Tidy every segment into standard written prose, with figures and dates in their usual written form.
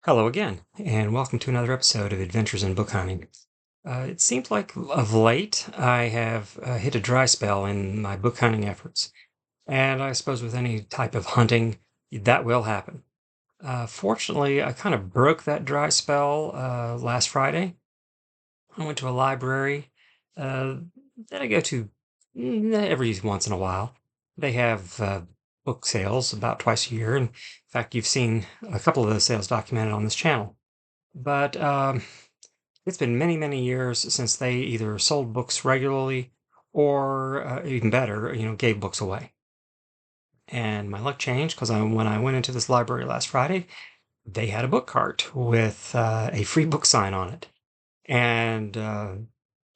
Hello again, and welcome to another episode of Adventures in Book Hunting. It seems like of late I have hit a dry spell in my book hunting efforts, and I suppose with any type of hunting, that will happen. Fortunately, I kind of broke that dry spell last Friday. I went to a library uh, that I go to every once in a while. They have book sales about twice a year, and in fact, you've seen a couple of those sales documented on this channel. But it's been many, many years since they either sold books regularly or even better, gave books away. And my luck changed because when I went into this library last Friday, they had a book cart with a free book sign on it. And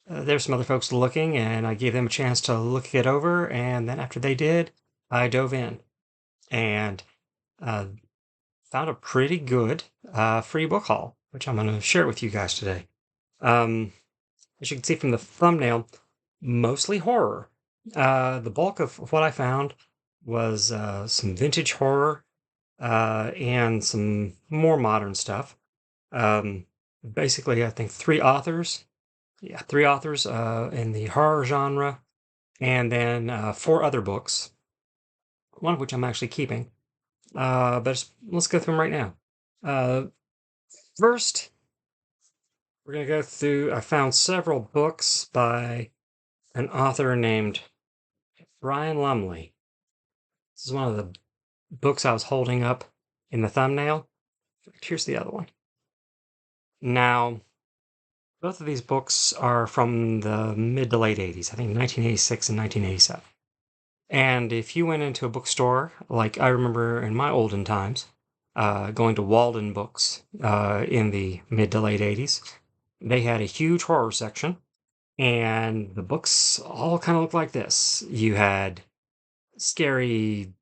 there's some other folks looking, and I gave them a chance to look it over. And then after they did, I dove in and uh, found a pretty good free book haul, which I'm going to share with you guys today. Um, as you can see from the thumbnail, mostly horror. The bulk of what I found was some vintage horror and some more modern stuff. Um, Basically, I think three authors. Yeah, three authors in the horror genre, and then four other books, one of which I'm actually keeping. But let's go through them right now. Uh, First, we're going to go through. I found several books by an author named Brian Lumley. This is one of the books I was holding up in the thumbnail. Here's the other one. Now, both of these books are from the mid to late 80s, I think 1986 and 1987. And if you went into a bookstore, like I remember in my olden times, going to Walden Books in the mid to late 80s, they had a huge horror section, and the books all kind of looked like this. You had scary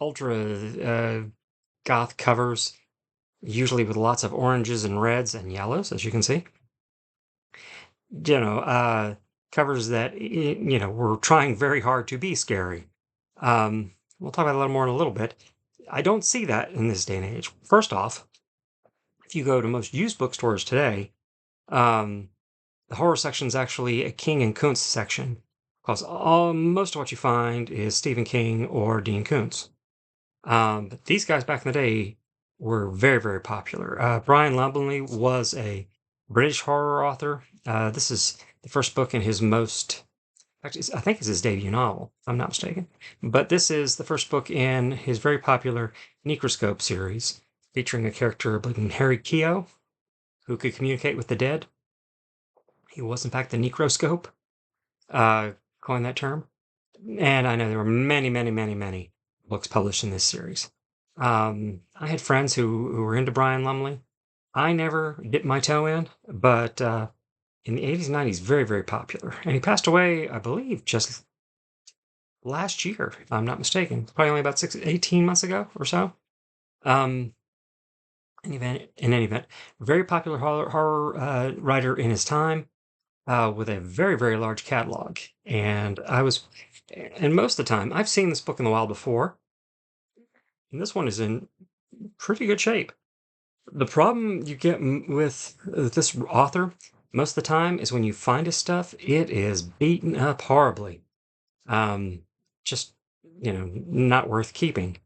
ultra goth covers, usually with lots of oranges and reds and yellows, as you can see. You know, covers that were trying very hard to be scary. We'll talk about it a little more in a little bit. I don't see that in this day and age. First off, if you go to most used bookstores today, um, the horror section is actually a King and Kuntz section because most of what you find is Stephen King or Dean Koontz. But these guys back in the day were very, very popular. Brian Lumley was a British horror author. This is the first book in his actually, I think it's his debut novel, if I'm not mistaken. But this is the first book in his very popular Necroscope series, featuring a character, I believe, named Harry Keogh, who could communicate with the dead. He was, in fact, the Necroscope, uh, coined that term. And I know there were many, many, many, many books published in this series. I had friends who were into Brian Lumley. I never dipped my toe in, but in the 80s and 90s, very, very popular. And he passed away, I believe, just last year, if I'm not mistaken. Probably only about 18 months ago or so. Um, in any event, very popular horror writer in his time with a very, very large catalog. And most of the time, I've seen this book in the wild before, and this one is in pretty good shape. The problem you get with this author most of the time is when you find his stuff, it is beaten up horribly. Um, just, not worth keeping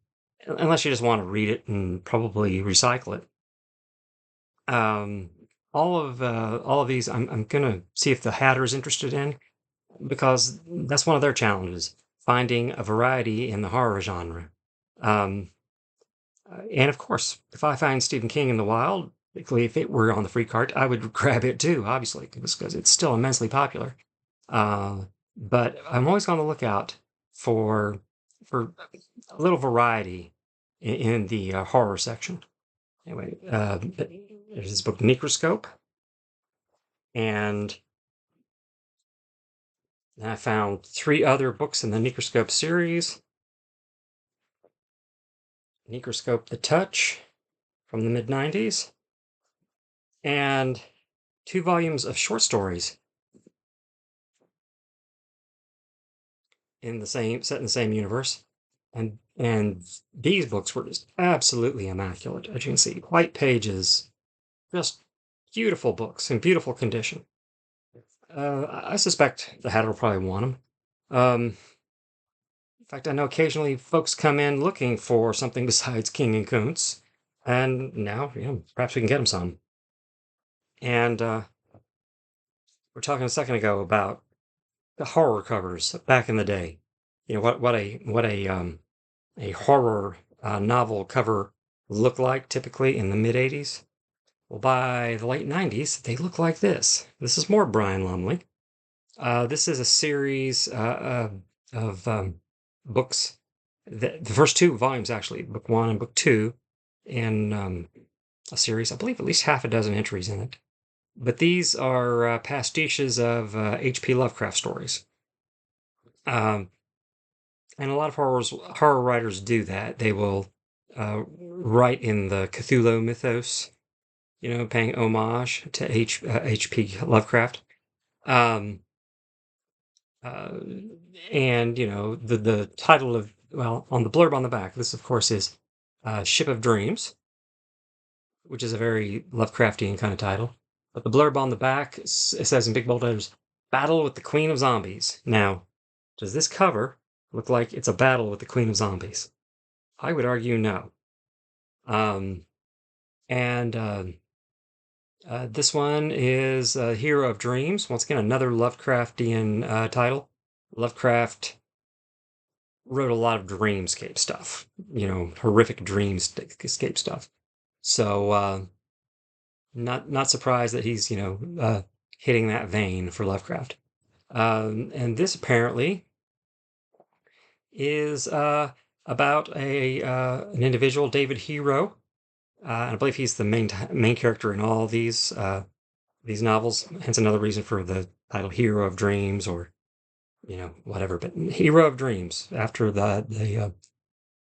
unless you just want to read it and probably recycle it. Um, all of these, I'm gonna see if the Hatter is interested in because that's one of their challenges, finding a variety in the horror genre. Um, and of course, if I find Stephen King in the wild, particularly if it were on the free cart, I would grab it too, obviously, because it's still immensely popular. Uh, but I'm always on the lookout for for a little variety in the horror section. Anyway, there's this book, Necroscope, and I found three other books in the Necroscope series. Necroscope The Touch from the mid 90s, and two volumes of short stories set in the same universe. And these books were just absolutely immaculate. As you can see, white pages, just beautiful books in beautiful condition. I suspect the Hatter will probably want them. In fact, I know occasionally folks come in looking for something besides King and Kuntz, and now, perhaps we can get them some. And we're talking a second ago about the horror covers back in the day. What a horror novel cover looked like typically in the mid '80s. Well, by the late '90s, they look like this. This is more Brian Lumley. This is a series of books. The first two volumes, actually, book one and book two, in a series. I believe at least half a dozen entries in it. But these are pastiches of H.P. Lovecraft stories. Um, and a lot of horror writers do that. They will write in the Cthulhu mythos, paying homage to H.P. Lovecraft. Um, uh, and the title of, well, on the blurb on the back, this of course is Ship of Dreams, which is a very Lovecraftian kind of title. But the blurb on the back, it says in big bold letters, Battle with the Queen of Zombies. Now, does this cover look like it's a battle with the Queen of Zombies? I would argue no. Um, and this one is Hero of Dreams. Once again, another Lovecraftian title. Lovecraft wrote a lot of dreamscape stuff, horrific dreamscape stuff. So not surprised that he's hitting that vein for Lovecraft. And this apparently is about an individual, David Hero. And I believe he's the main character in all these novels. Hence another reason for the title Hero of Dreams, or whatever. But Hero of Dreams, after the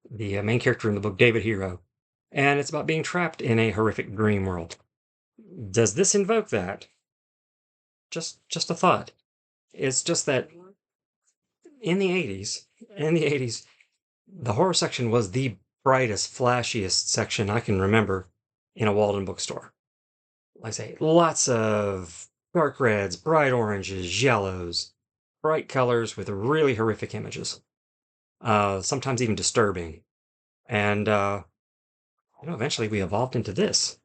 main character in the book, David Hero. And it's about being trapped in a horrific dream world. Does this invoke that? Just a thought. It's just that in the 80s, the horror section was the brightest, flashiest section I can remember in a Walden bookstore. Like I say, lots of dark reds, bright oranges, yellows, bright colors with really horrific images. Sometimes even disturbing. And eventually we evolved into this.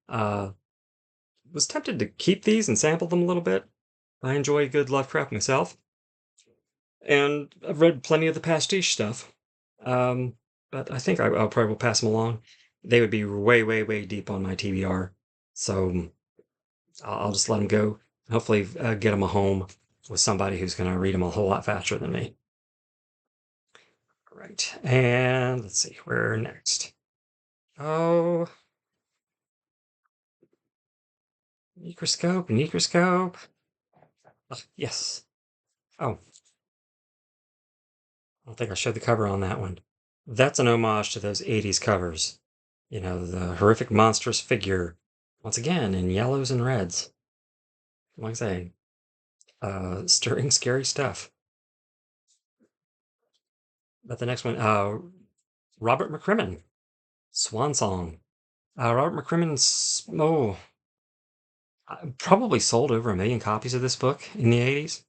Uh, was tempted to keep these and sample them a little bit. I enjoy good Lovecraft myself, and I've read plenty of the pastiche stuff. Um, but I think I'll probably will pass them along. They would be way, way, way deep on my TBR, so I'll just let them go. Hopefully, get them a home with somebody who's going to read them a whole lot faster than me. Right, and let's see, where next? Oh, Necroscope. Yes. Oh, I don't think I showed the cover on that one. That's an homage to those '80s covers. The horrific monstrous figure, once again, in yellows and reds. Like I say, stirring, scary stuff. But the next one, Robert McCrimmon, Swan Song. Robert McCrimmon's, probably sold over 1 million copies of this book in the '80s.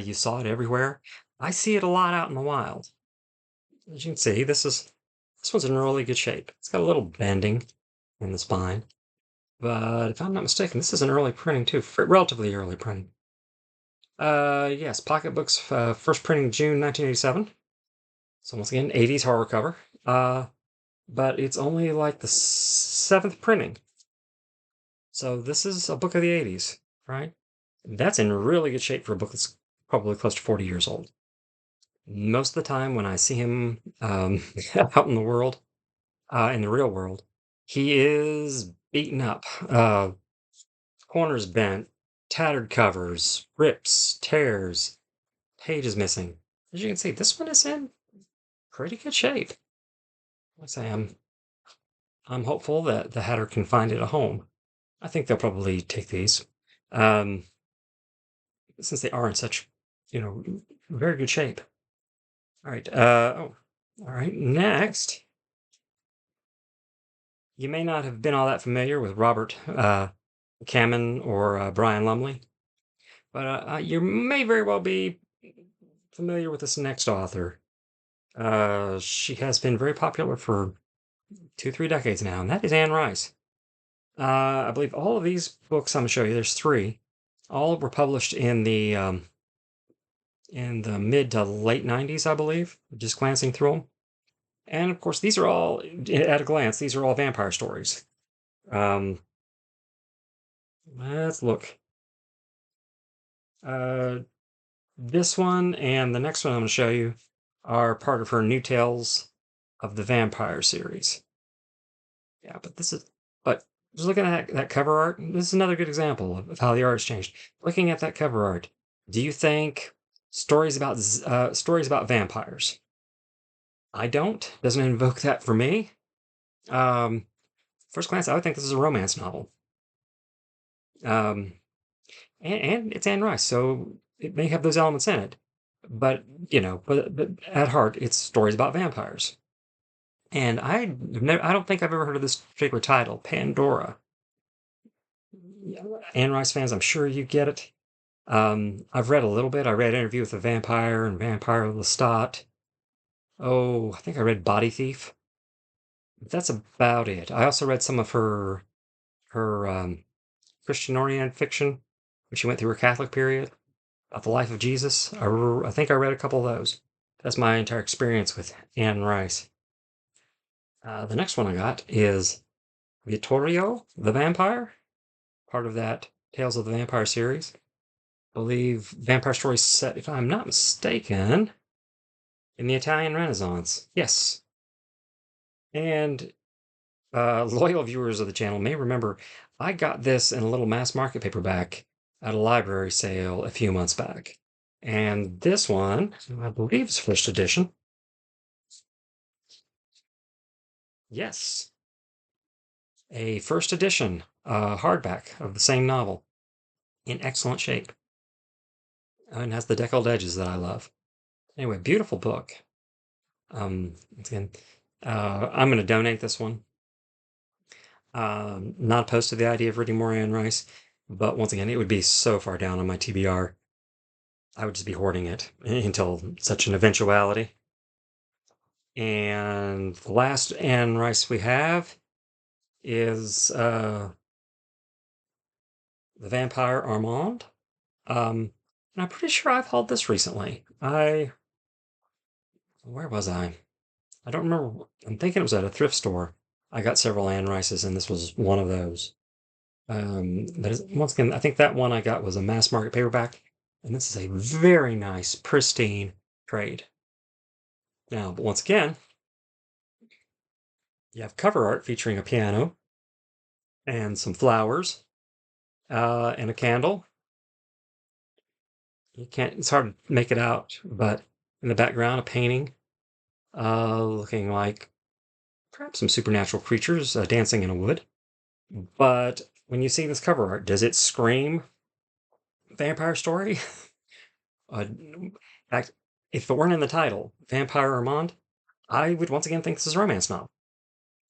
You saw it everywhere. I see it a lot out in the wild. As you can see, this one's in really good shape. It's got a little bending in the spine, but if I'm not mistaken, this is an early printing too, relatively early printing. Yes, Pocketbooks, first printing June 1987. So once again, '80s horror cover. But it's only like the seventh printing. So this is a book of the '80s, right? That's in really good shape for a book that's probably close to 40 years old. Most of the time when I see him out in the world, in the real world, he is beaten up, corners bent, tattered covers, rips, tears, pages missing. As you can see, this one is in pretty good shape. Let's say I'm hopeful that the Hatter can find it a home. I think they'll probably take these, um, since they are in such, very good shape. All right. All right. Next, you may not have been all that familiar with Robert Kamen or Brian Lumley, but you may very well be familiar with this next author. She has been very popular for 2, 3 decades now, and that is Anne Rice. I believe all of these books I'm going to show you, there's three, all were published in the mid to late 90s, I believe, just glancing through them. And of course, these are all, at a glance, these are all vampire stories. Um, let's look. Uh, this one and the next one I'm going to show you are part of her New Tales of the Vampire series. Yeah, but just looking at that cover art, this is another good example of how the art has changed. Looking at that cover art, do you think stories about vampires? I don't. Doesn't invoke that for me. Um, First glance, I would think this is a romance novel. Um, and it's Anne Rice, so it may have those elements in it. But but at heart, it's stories about vampires. And I don't think I've ever heard of this particular title, Pandora. Yeah, Anne Rice fans, I'm sure you get it. I've read a little bit. I read Interview with a Vampire and Vampire Lestat. Oh, I think I read Body Thief. That's about it. I also read some of her Christian-oriented fiction when she went through her Catholic period about the life of Jesus. I think I read a couple of those. That's my entire experience with Anne Rice. The next one I got is Vittorio the Vampire, part of that Tales of the Vampire series. I believe vampire stories set, if I'm not mistaken, in the Italian Renaissance. Yes. And loyal viewers of the channel may remember I got this in a little mass market paperback at a library sale a few months back. And this one, I believe, is first edition. Yes, a first edition hardback of the same novel in excellent shape. And has the deckled edges that I love. Anyway, beautiful book. Again, I'm going to donate this one. Not opposed to the idea of reading more Anne Rice, but once again, it would be so far down on my TBR. I would just be hoarding it until such an eventuality. And the last Anne Rice we have is The Vampire Armand. And I'm pretty sure I've hauled this recently. Where was I? I don't remember. I'm thinking it was at a thrift store. I got several Anne Rices, and this was one of those. Once again, I think that one I got was a mass market paperback, and this is a very nice, pristine trade. Now, but once again, you have cover art featuring a piano and some flowers and a candle. You can't, it's hard to make it out, but in the background, a painting looking like perhaps some supernatural creatures dancing in a wood. But when you see this cover art, does it scream vampire story? In fact, if it weren't in the title, Vampire Armand, I would once again think this is a romance novel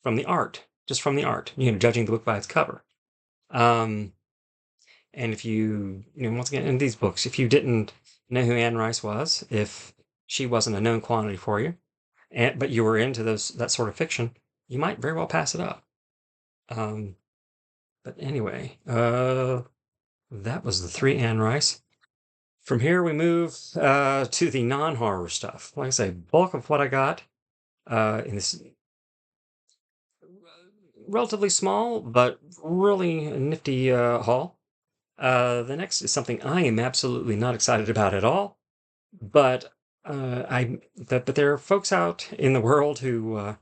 from the art, just from the art, judging the book by its cover. Um, and if once again, in these books, if you didn't know who Anne Rice was, if she wasn't a known quantity for you, but you were into that sort of fiction, you might very well pass it up. But anyway, that was the three Anne Rice. From here, we move to the non-horror stuff. Like I say, bulk of what I got in this relatively small but really nifty haul. The next is something I am absolutely not excited about at all, but but there are folks out in the world who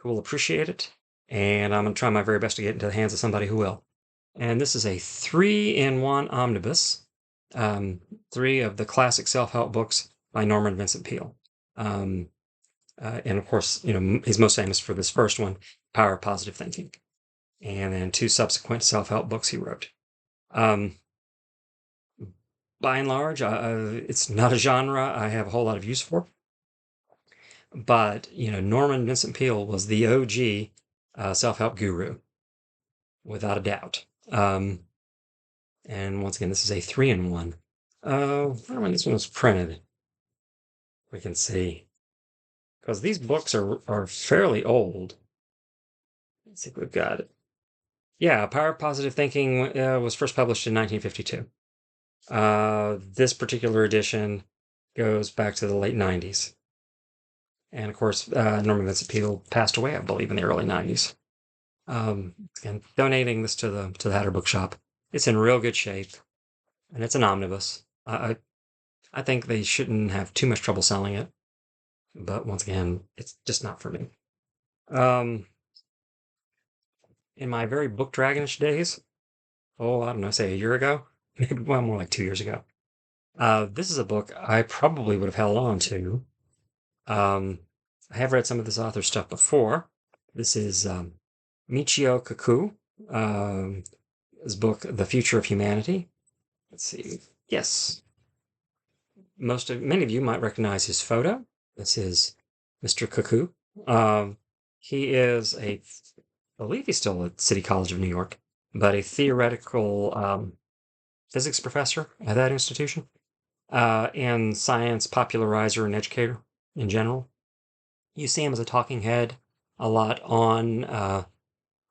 will appreciate it, and I'm gonna try my very best to get into the hands of somebody who will. And this is a 3-in-1 omnibus, three of the classic self-help books by Norman Vincent Peale. And of course, he's most famous for this first one, Power of Positive Thinking, and then two subsequent self-help books he wrote. By and large, it's not a genre I have a whole lot of use for. But, Norman Vincent Peale was the OG self-help guru, without a doubt. And once again, this is a 3-in-1. I wonder when this one was printed. We can see. Because these books are fairly old. Let's see if we've got it. Yeah, Power of Positive Thinking was first published in 1952. This particular edition goes back to the late 90s. And of course, Norman Vincent Peale passed away, I believe, in the early 90s. Again, donating this to the Hatter Bookshop. It's in real good shape, and it's an omnibus. I think they shouldn't have too much trouble selling it, but once again, it's just not for me. In my very book dragonish days, I don't know, say a year ago, maybe more like 2 years ago. This is a book I probably would have held on to. I have read some of this author's stuff before. This is Michio Kaku. His book, The Future of Humanity. Let's see. Yes. Many of you might recognize his photo. This is Mr. Kaku. He is I believe he's still at City College of New York, but a theoretical physics professor at that institution, and science popularizer and educator in general. You see him as a talking head a lot on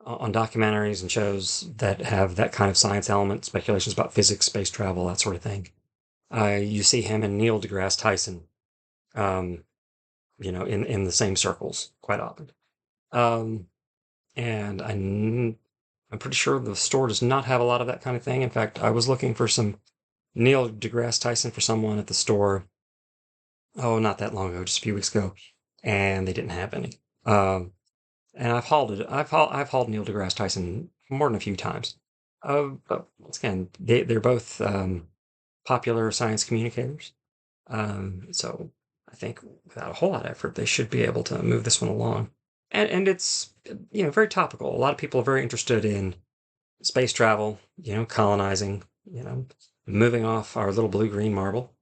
documentaries and shows that have that kind of science element, speculations about physics, space travel, that sort of thing. You see him and Neil deGrasse Tyson, in the same circles quite often. And I'm pretty sure the store does not have a lot of that kind of thing. In fact, I was looking for some Neil deGrasse Tyson for someone at the store, not that long ago, just a few weeks ago, and they didn't have any. And I've hauled it. I've hauled Neil deGrasse Tyson more than a few times. But once again, they're both popular science communicators. So I think without a whole lot of effort, they should be able to move this one along. And it's very topical. A lot of people are very interested in space travel, colonizing, moving off our little blue-green marble.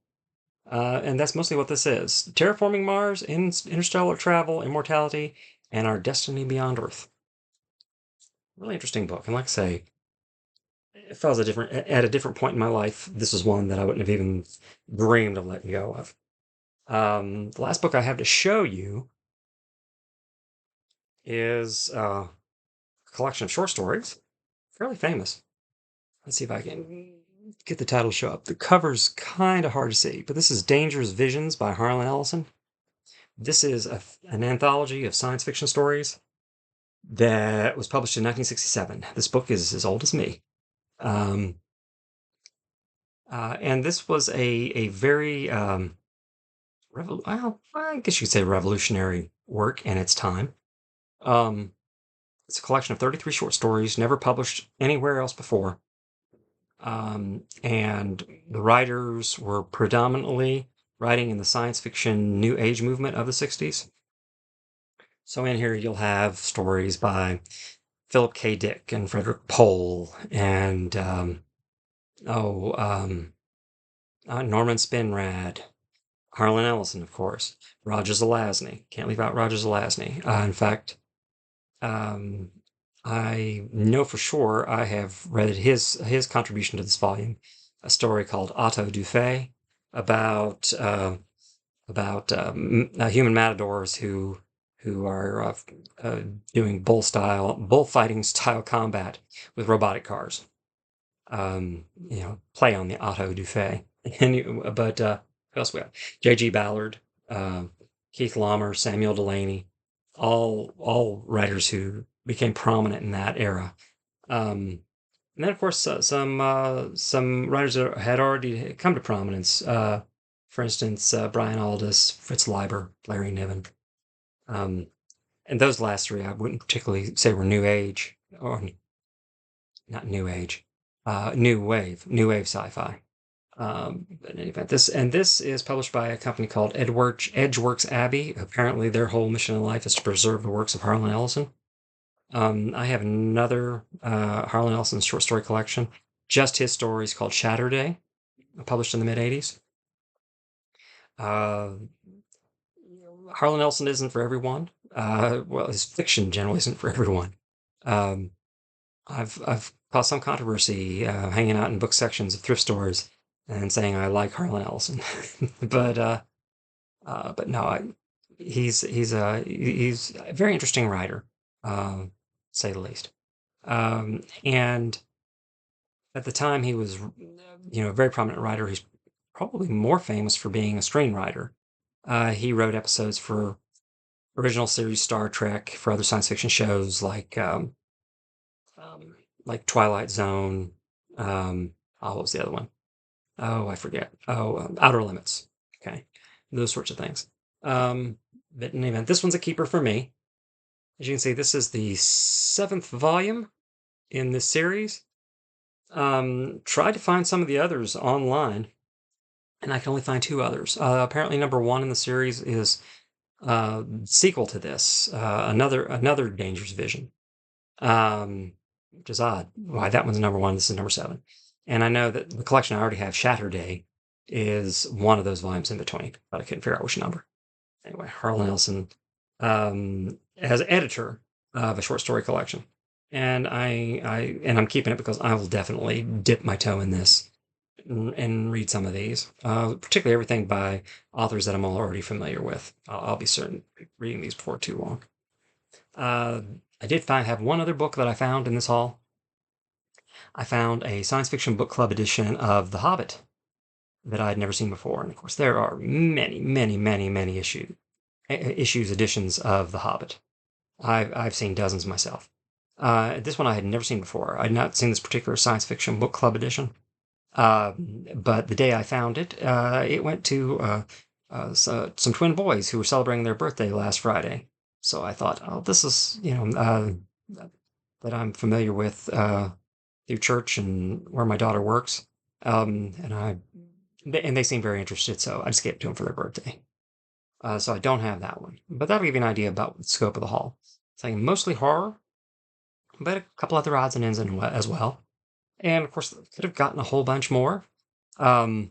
And that's mostly what this is. Terraforming Mars, interstellar travel, immortality, and our destiny beyond Earth. Really interesting book. And like I say, if I was at a different point in my life, this is one that I wouldn't have even dreamed of letting go of. The last book I have to show you is a collection of short stories, fairly famous. Let's see if I can get the title to show up. The cover's kind of hard to see, but this is Dangerous Visions by Harlan Ellison. This is an anthology of science fiction stories that was published in 1967. This book is as old as me. And this was a very, I guess you could say revolutionary work in its time. It's a collection of 33 short stories, never published anywhere else before. And the writers were predominantly writing in the science fiction New Age movement of the 60s. So in here you'll have stories by Philip K. Dick and Frederick Pohl and Norman Spinrad, Harlan Ellison, of course, Roger Zelazny. Can't leave out Roger Zelazny. In fact, I know for sure I have read his contribution to this volume, a story called Otto du Fay about human matadors who are doing bullfighting style combat with robotic cars. Play on the Otto du Fay. But who else we have? J.G. Ballard, Keith Laumer, Samuel Delany, all writers who became prominent in that era. And then, of course, some writers that had already come to prominence. For instance, Brian Aldiss, Fritz Leiber, Larry Niven. And those last three I wouldn't particularly say were New Age, or not New Age, New Wave sci-fi. But in any event, this is published by a company called Edgeworks Abbey. Apparently, their whole mission in life is to preserve the works of Harlan Ellison. I have another Harlan Ellison short story collection, just his stories, called Shatterday, published in the mid-'80s. Harlan Ellison isn't for everyone. Well, his fiction generally isn't for everyone. Um, I've caused some controversy hanging out in book sections of thrift stores and saying I like Harlan Ellison, but no, he's a very interesting writer, to say the least. And at the time, he was, a very prominent writer. He's probably more famous for being a screenwriter. He wrote episodes for original series Star Trek, for other science fiction shows like Twilight Zone. What was the other one? Oh, I forget. Oh, Outer Limits. Okay, those sorts of things. But in any event, this one's a keeper for me. As you can see, this is the 7th volume in this series. Tried to find some of the others online, and I can only find 2 others. Apparently, number 1 in the series is sequel to this, another Dangerous Vision, which is odd. Why that one's number 1, this is number 7. And I know that the collection I already have, Shatterday, is one of those volumes in between, but I couldn't figure out which number. Anyway, Harlan Ellison, as editor of a short story collection, and I'm keeping it because I will definitely dip my toe in this and read some of these, particularly everything by authors that I'm already familiar with. I'll be certain reading these before too long. I did have one other book that I found in this haul. I found a science fiction book club edition of The Hobbit that I had never seen before, and of course there are many, many, many, many editions of The Hobbit. I've seen dozens myself. This one I had never seen before. I'd not seen this particular science fiction book club edition. But the day I found it, it went to some twin boys who were celebrating their birthday last Friday. So I thought, oh, this is, that I'm familiar with through church and where my daughter works. And they seem very interested, so I just gave it to them for their birthday. So I don't have that one, but that'll give you an idea about the scope of the haul. It's like mostly horror, but a couple other odds and ends as well. And of course, could have gotten a whole bunch more. Um,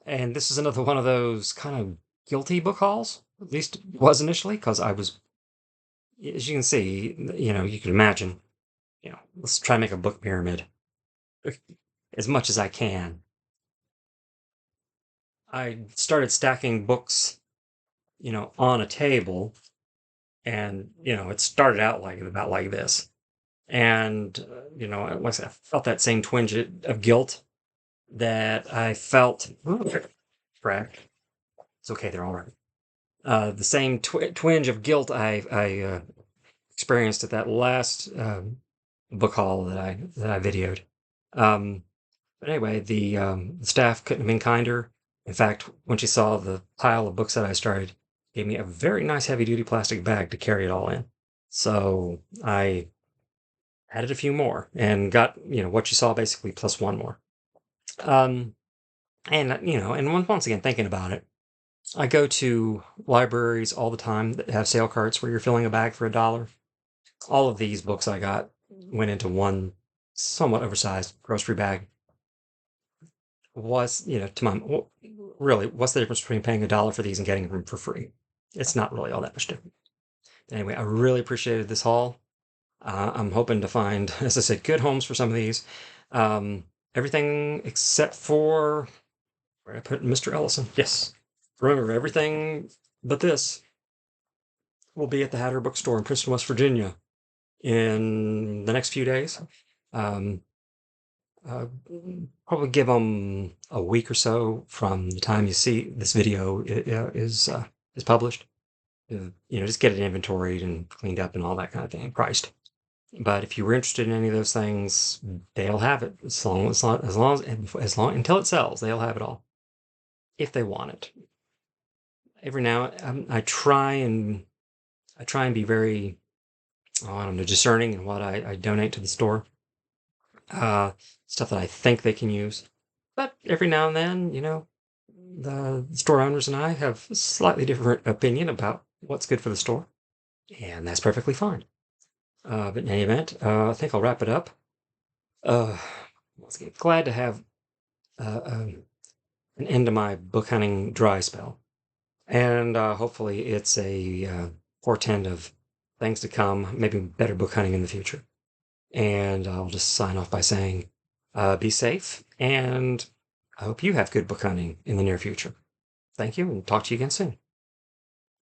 and this is another one of those kind of guilty book hauls. At least it was initially, because I was, as you can see, you can imagine, let's try to make a book pyramid as much as I can. I started stacking books, on a table, and it started out about like this. And like I said, I felt that same twinge of guilt that I felt. Crack. It's okay. They're all right. The same twinge of guilt I experienced at that last book haul that I videoed. But anyway, the staff couldn't have been kinder. In fact, when she saw the pile of books that I started, gave me a very nice heavy-duty plastic bag to carry it all in. So I added a few more and got what you saw basically plus one more. And once again thinking about it, I go to libraries all the time that have sale carts where you're filling a bag for $1. All of these books I got went into one somewhat oversized grocery bag. Was to my really, what's the difference between paying $1 for these and getting them for free? It's not really all that much different. Anyway, I really appreciated this haul. I'm hoping to find, as I said, good homes for some of these. Everything except for where I put Mr. Ellison. Yes, remember everything but this will be at the Hatter Bookstore in Princeton, West Virginia, in the next few days. Probably give them a week or so from the time you see this video is published. Just get it inventoried and cleaned up and all that kind of thing, priced. But if you were interested in any of those things, they'll have it until it sells. They'll have it all if they want it. Every now I try and be very, I don't know, discerning in what I donate to the store. Stuff that I think they can use. But every now and then, the store owners and I have a slightly different opinion about what's good for the store, and that's perfectly fine. But in any event, I think I'll wrap it up. Glad to have an end to my book hunting dry spell. And hopefully it's a portent of things to come, maybe better book hunting in the future. And I'll just sign off by saying, be safe, and I hope you have good book hunting in the near future. Thank you, and talk to you again soon.